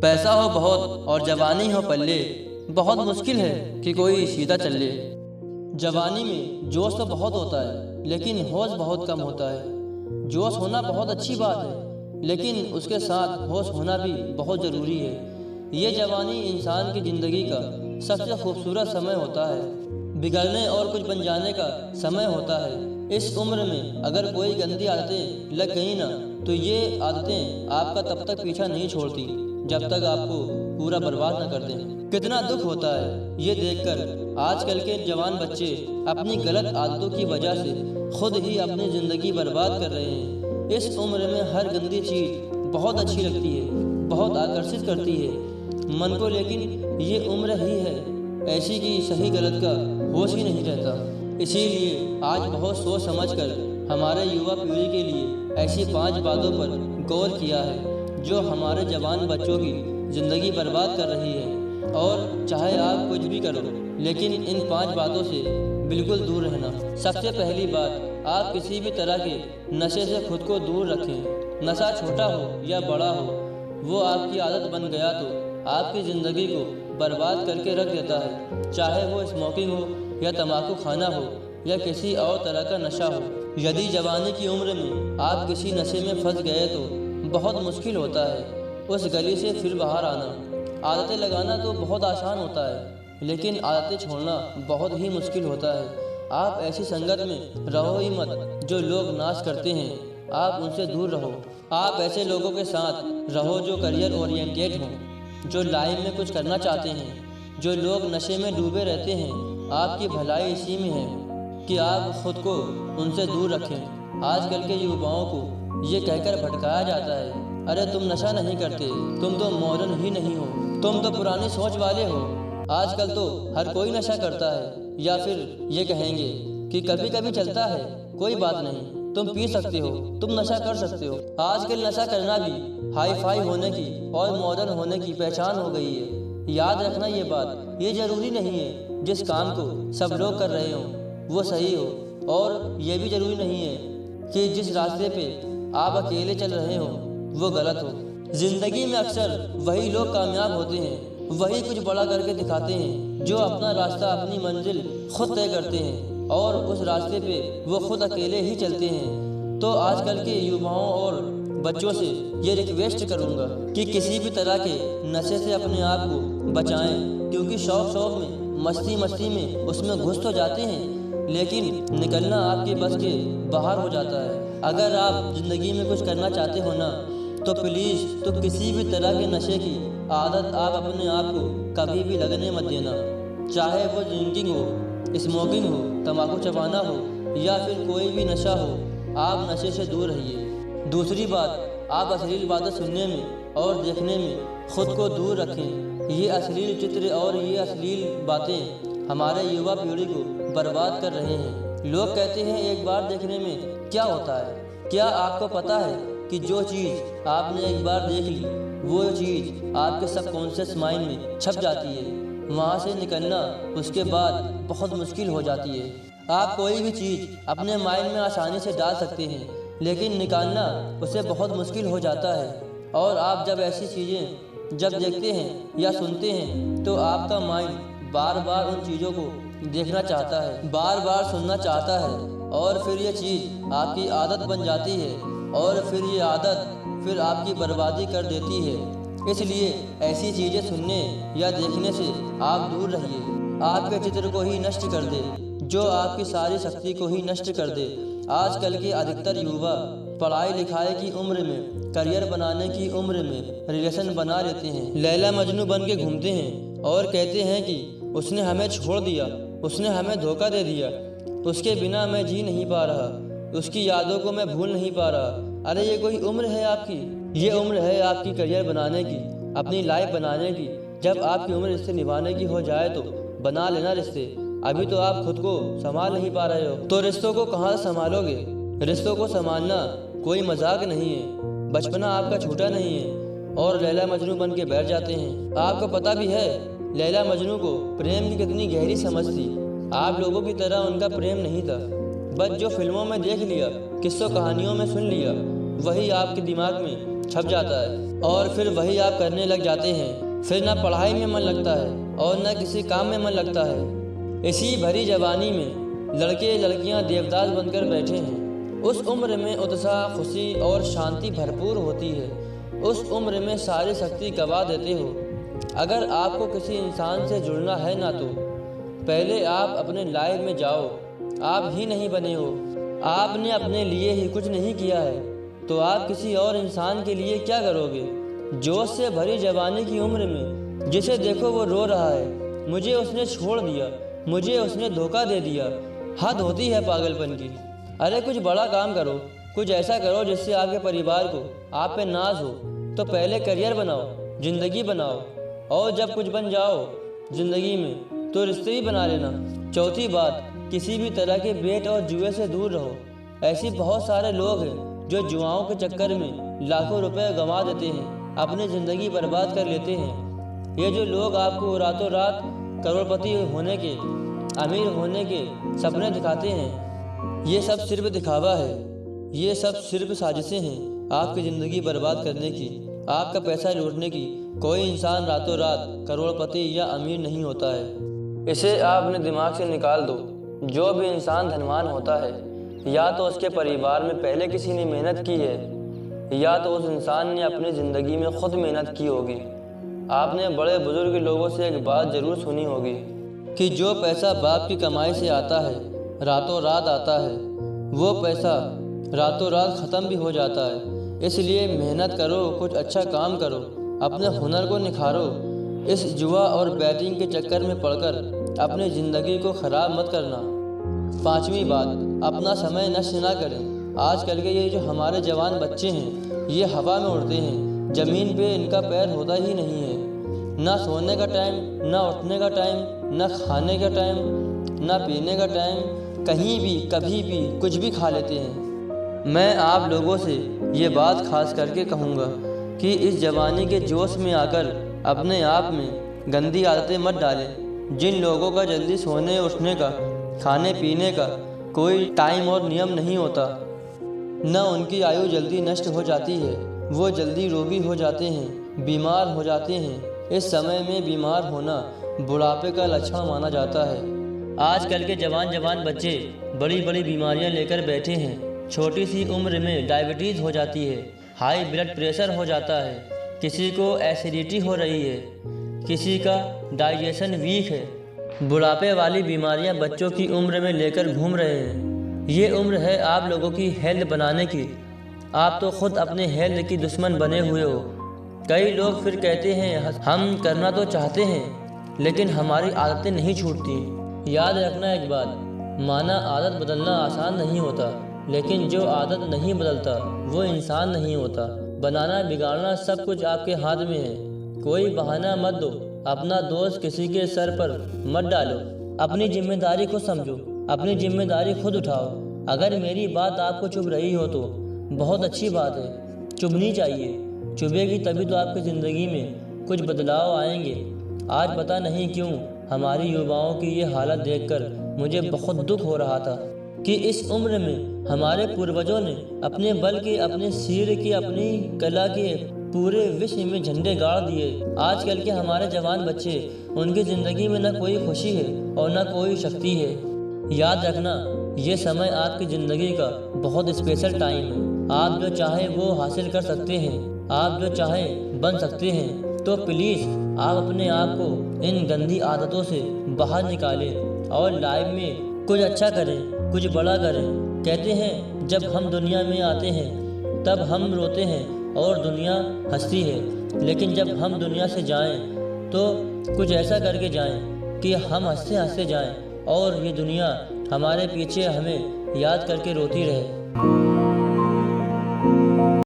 पैसा हो बहुत और जवानी हो पल्ले, बहुत मुश्किल है कि कोई सीधा चल ले। जवानी में जोश तो बहुत होता है लेकिन होश बहुत कम होता है। जोश होना बहुत अच्छी बात है लेकिन उसके साथ होश होना भी बहुत ज़रूरी है। ये जवानी इंसान की ज़िंदगी का सबसे खूबसूरत समय होता है, बिगड़ने और कुछ बन जाने का समय होता है। इस उम्र में अगर कोई गंदी आदतें लग गई ना तो ये आदतें आपका तब तक पीछा नहीं छोड़ती जब तक आपको पूरा बर्बाद न कर दें। कितना दुख होता है ये देखकर आजकल के जवान बच्चे अपनी गलत आदतों की वजह से खुद ही अपनी ज़िंदगी बर्बाद कर रहे हैं। इस उम्र में हर गंदी चीज़ बहुत अच्छी लगती है, बहुत आकर्षित करती है मन को, लेकिन ये उम्र ही है ऐसी कि सही गलत का होश ही नहीं रहता। इसीलिए आज बहुत सोच समझकर हमारे युवा पीढ़ी के लिए ऐसी 5 बातों पर गौर किया है जो हमारे जवान बच्चों की ज़िंदगी बर्बाद कर रही है। और चाहे आप कुछ भी करो लेकिन इन 5 बातों से बिल्कुल दूर रहना। सबसे पहली बात, आप किसी भी तरह के नशे से खुद को दूर रखें। नशा छोटा हो या बड़ा हो, वो आपकी आदत बन गया तो आपकी ज़िंदगी को बर्बाद करके रख देता है। चाहे वो स्मोकिंग हो या तंबाकू खाना हो या किसी और तरह का नशा हो। यदि जवानी की उम्र में आप किसी नशे में फंस गए तो बहुत मुश्किल होता है उस गली से फिर बाहर आना। आदतें लगाना तो बहुत आसान होता है लेकिन आदतें छोड़ना बहुत ही मुश्किल होता है। आप ऐसी संगत में रहो ही मत जो लोग नाश करते हैं, आप उनसे दूर रहो। आप ऐसे लोगों के साथ रहो जो करियर ओरिएंटेड हों, जो लाइफ में कुछ करना चाहते हैं। जो लोग नशे में डूबे रहते हैं, आपकी भलाई इसी में है कि आप खुद को उनसे दूर रखें। आजकल के युवाओं को ये कहकर भटकाया जाता है, अरे तुम नशा नहीं करते, तुम तो मॉडर्न ही नहीं हो, तुम तो पुरानी सोच वाले हो। आजकल तो हर कोई नशा करता है। या फिर ये कहेंगे कि कभी कभी चलता है, कोई बात नहीं, तुम पी सकते हो, तुम नशा कर सकते हो। आजकल नशा करना भी हाई फाई होने की और मॉडर्न होने की पहचान हो गई है। याद रखना ये बात, ये ज़रूरी नहीं है जिस काम को सब लोग कर रहे हों वो सही हो, और ये भी ज़रूरी नहीं है कि जिस रास्ते पे आप अकेले चल रहे हो वो गलत हो। ज़िंदगी में अक्सर वही लोग कामयाब होते हैं, वही कुछ बड़ा करके दिखाते हैं जो अपना रास्ता, अपनी मंजिल खुद तय करते हैं और उस रास्ते पे वो खुद अकेले ही चलते हैं। तो आजकल के युवाओं और बच्चों से ये रिक्वेस्ट करूँगा कि किसी भी तरह के नशे से अपने आप को बचाएं, क्योंकि शौक में, मस्ती में उसमें घुस तो जाते हैं लेकिन निकलना आपके बस के बाहर हो जाता है। अगर आप ज़िंदगी में कुछ करना चाहते हो ना तो प्लीज़ तो किसी भी तरह के नशे की आदत आप अपने आप को कभी भी लगने मत देना। चाहे वो ड्रिंकिंग हो, स्मोकिंग हो, तंबाकू चबाना हो या फिर कोई भी नशा हो, आप नशे से दूर रहिए। दूसरी बात, आप अश्लील बातें सुनने में और देखने में खुद को दूर रखें। ये अश्लील चित्र और ये अश्लील बातें हमारे युवा पीढ़ी को बर्बाद कर रहे हैं। लोग कहते हैं एक बार देखने में क्या होता है। क्या आपको पता है कि जो चीज़ आपने एक बार देख ली वो चीज़ आपके सबकॉन्शियस माइंड में छप जाती है, वहाँ से निकलना उसके बाद बहुत मुश्किल हो जाती है। आप कोई भी चीज़ अपने माइंड में आसानी से डाल सकते हैं लेकिन निकालना उसे बहुत मुश्किल हो जाता है। और आप जब ऐसी चीज़ें जब देखते हैं या सुनते हैं तो आपका माइंड बार बार उन चीज़ों को देखना चाहता है, बार बार सुनना चाहता है और फिर ये चीज़ आपकी आदत बन जाती है और फिर ये आदत फिर आपकी बर्बादी कर देती है। इसलिए ऐसी चीज़ें सुनने या देखने से आप दूर रहिए। आपके चित्र को ही नष्ट कर दे, जो आपकी सारी शक्ति को ही नष्ट कर दे। आजकल के अधिकतर युवा पढ़ाई लिखाई की उम्र में, करियर बनाने की उम्र में रिलेशन बना लेते हैं, लैला मजनू बन के घूमते हैं और कहते हैं कि उसने हमें छोड़ दिया, उसने हमें धोखा दे दिया, उसके बिना मैं जी नहीं पा रहा, उसकी यादों को मैं भूल नहीं पा रहा। अरे ये कोई उम्र है आपकी? ये उम्र है आपकी करियर बनाने की, अपनी लाइफ बनाने की। जब आपकी उम्र रिश्ते निभाने की हो जाए तो बना लेना रिश्ते। अभी तो आप खुद को संभाल नहीं पा रहे हो तो रिश्तों को कहाँ संभालोगे? रिश्तों को संभालना कोई मजाक नहीं है। बचपना आपका छूटा नहीं है और लैला मजनू बन के बैठ जाते हैं। आपको पता भी है लैला मजनू को प्रेम की कितनी गहरी समझ थी। आप लोगों की तरह उनका प्रेम नहीं था, बस जो फिल्मों में देख लिया, किस्सों कहानियों में सुन लिया वही आपके दिमाग में छप जाता है और फिर वही आप करने लग जाते हैं। फिर ना पढ़ाई में मन लगता है और ना किसी काम में मन लगता है। इसी भरी जवानी में लड़के लड़कियां देवदास बनकर बैठे हैं। उस उम्र में उत्साह, खुशी और शांति भरपूर होती है। उस उम्र में सारी शक्ति गवा देते हो। अगर आपको किसी इंसान से जुड़ना है ना, तो पहले आप अपने लाइफ में जाओ। आप ही नहीं बने हो, आपने अपने लिए ही कुछ नहीं किया है, तो आप किसी और इंसान के लिए क्या करोगे? जोश से भरी जवानी की उम्र में जिसे देखो वो रो रहा है, मुझे उसने छोड़ दिया, मुझे उसने धोखा दे दिया। हद होती है पागलपन की। अरे कुछ बड़ा काम करो, कुछ ऐसा करो जिससे आपके परिवार को आप पे नाज हो। तो पहले करियर बनाओ, जिंदगी बनाओ, और जब कुछ बन जाओ जिंदगी में तो रिश्ते भी बना लेना। चौथी बात, किसी भी तरह के बेट और जुए से दूर रहो। ऐसे बहुत सारे लोग हैं जो जुआओं के चक्कर में लाखों रुपए गंवा देते हैं, अपनी ज़िंदगी बर्बाद कर लेते हैं। ये जो लोग आपको रातों रात करोड़पति होने के, अमीर होने के सपने दिखाते हैं, ये सब सिर्फ दिखावा है। ये सब सिर्फ साजिशें हैं आपकी ज़िंदगी बर्बाद करने की, आपका पैसा लूटने की। कोई इंसान रातों रात करोड़पति या अमीर नहीं होता है। इसे आप अपने दिमाग से निकाल दो। जो भी इंसान धनवान होता है, या तो उसके परिवार में पहले किसी ने मेहनत की है, या तो उस इंसान ने अपनी ज़िंदगी में खुद मेहनत की होगी। आपने बड़े बुजुर्ग लोगों से एक बात ज़रूर सुनी होगी कि जो पैसा बाप की कमाई से आता है, रातों रात आता है, वो पैसा रातों रात ख़त्म भी हो जाता है। इसलिए मेहनत करो, कुछ अच्छा काम करो, अपने हुनर को निखारो। इस जुआ और बैटिंग के चक्कर में पड़कर अपनी ज़िंदगी को ख़राब मत करना। पांचवी बात, अपना समय नष्ट ना करें। आजकल के ये जो हमारे जवान बच्चे हैं, ये हवा में उड़ते हैं, ज़मीन पे इनका पैर होता ही नहीं है। ना सोने का टाइम, ना उठने का टाइम, ना खाने का टाइम, ना पीने का टाइम, कहीं भी कभी भी कुछ भी खा लेते हैं। मैं आप लोगों से ये बात खास करके कहूँगा कि इस जवानी के जोश में आकर अपने आप में गंदी आदतें मत डालें। जिन लोगों का जल्दी सोने उठने का, खाने पीने का कोई टाइम और नियम नहीं होता, न उनकी आयु जल्दी नष्ट हो जाती है, वो जल्दी रोगी हो जाते हैं, बीमार हो जाते हैं। इस समय में बीमार होना बुढ़ापे का लक्षण माना जाता है। आजकल के जवान बच्चे बड़ी बड़ी बीमारियां लेकर बैठे हैं। छोटी सी उम्र में डायबिटीज़ हो जाती है, हाई ब्लड प्रेशर हो जाता है, किसी को एसिडिटी हो रही है, किसी का डाइजेशन वीक है। बुढ़ापे वाली बीमारियां बच्चों की उम्र में लेकर घूम रहे हैं। ये उम्र है आप लोगों की हेल्थ बनाने की। आप तो खुद अपने हेल्थ की दुश्मन बने हुए हो। कई लोग फिर कहते हैं हम करना तो चाहते हैं, लेकिन हमारी आदतें नहीं छूटती। याद रखना एक बात, माना आदत बदलना आसान नहीं होता, लेकिन जो आदत नहीं बदलता वो इंसान नहीं होता। बनाना बिगाड़ना सब कुछ आपके हाथ में है। कोई बहाना मत दो, अपना दोष किसी के सर पर मत डालो। अपनी जिम्मेदारी को समझो, अपनी जिम्मेदारी खुद उठाओ। अगर मेरी बात आपको चुभ रही हो तो बहुत अच्छी बात है, चुभनी चाहिए। चुभेगी तभी तो आपकी ज़िंदगी में कुछ बदलाव आएंगे। आज पता नहीं क्यों हमारी युवाओं की ये हालत देखकर मुझे बहुत दुख हो रहा था कि इस उम्र में हमारे पूर्वजों ने अपने बल के, अपने सिर की, अपनी कला के पूरे विश्व में झंडे गाड़ दिए। आजकल के हमारे जवान बच्चे, उनकी ज़िंदगी में न कोई खुशी है और न कोई शक्ति है। याद रखना, ये समय आपकी ज़िंदगी का बहुत स्पेशल टाइम है। आप जो चाहें वो हासिल कर सकते हैं, आप जो चाहें बन सकते हैं। तो प्लीज़ आप अपने आप को इन गंदी आदतों से बाहर निकालें और लाइफ में कुछ अच्छा करें, कुछ बड़ा करें। कहते हैं जब हम दुनिया में आते हैं तब हम रोते हैं और दुनिया हंसती है, लेकिन जब हम दुनिया से जाएं तो कुछ ऐसा करके जाएं कि हम हंसते हंसते जाएं और ये दुनिया हमारे पीछे हमें याद करके रोती रहे।